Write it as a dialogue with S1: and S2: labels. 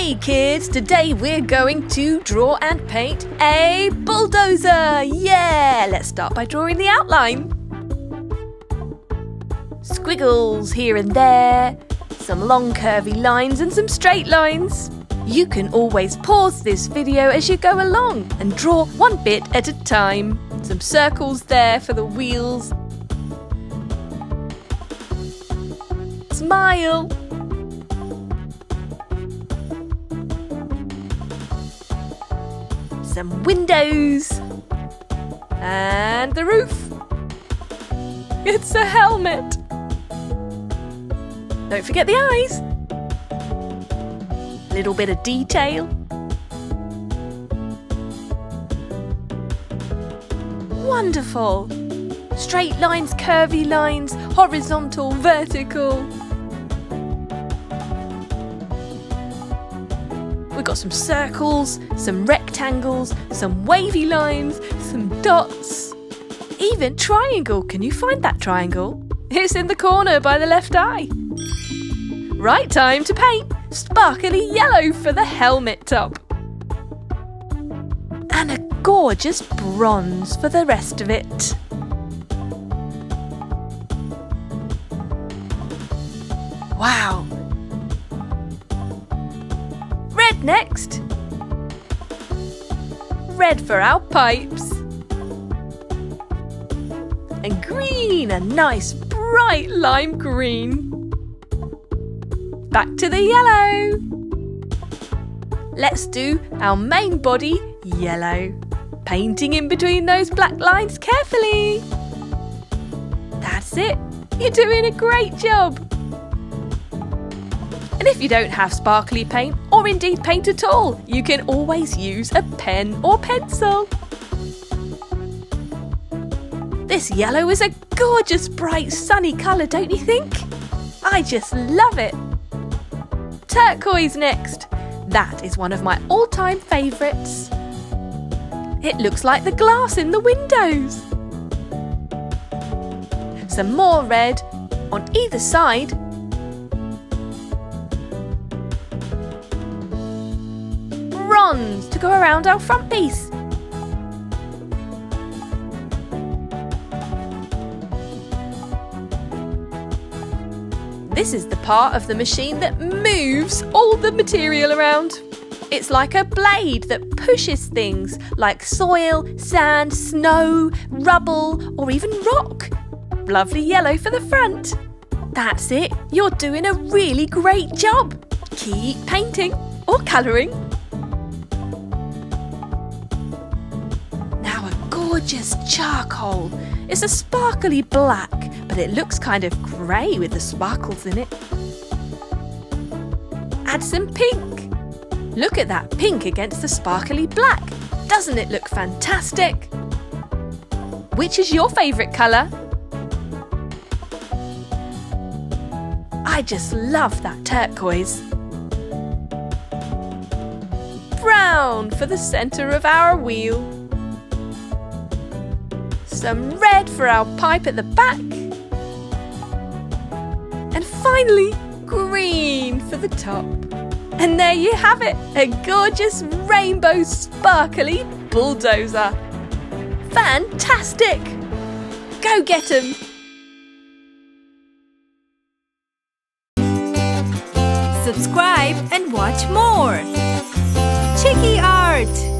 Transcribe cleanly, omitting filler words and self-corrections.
S1: Hey kids, today we're going to draw and paint a bulldozer. Yeah, let's start by drawing the outline. Squiggles here and there, some long curvy lines and some straight lines. You can always pause this video as you go along and draw one bit at a time. Some circles there for the wheels. Smile. Some windows. And the roof. It's a helmet. Don't forget the eyes. Little bit of detail. Wonderful. Straight lines, curvy lines, horizontal, vertical. We've got some circles, some rectangles, some wavy lines, some dots. Even triangle. Can you find that triangle? It's in the corner by the left eye. Right time to paint. Sparkly yellow for the helmet top. And a gorgeous bronze for the rest of it. Wow. Red next. Red for our pipes. And green, a nice bright lime green. Back to the yellow. Let's do our main body yellow. Painting in between those black lines carefully. That's it. You're doing a great job. And if you don't have sparkly paint, or indeed paint at all, you can always use a pen or pencil. This yellow is a gorgeous, bright, sunny colour, don't you think? I just love it. Turquoise next. That is one of my all-time favourites. It looks like the glass in the windows. Some more red on either side. Bronze to go around our front piece. This is the part of the machine that moves all the material around. It's like a blade that pushes things like soil, sand, snow, rubble, or even rock. Lovely yellow for the front. That's it. You're doing a really great job. Keep painting or colouring. Now a gorgeous charcoal. It's a sparkly black, but it looks kind of grey with the sparkles in it. Add some pink. Look at that pink against the sparkly black. Doesn't it look fantastic? Which is your favourite colour? I just love that turquoise. Brown for the centre of our wheel. Some red for our pipe at the back. And finally, green for the top. And there you have it, a gorgeous rainbow sparkly bulldozer. Fantastic! Go get 'em!
S2: Subscribe and watch more. Chiki Art!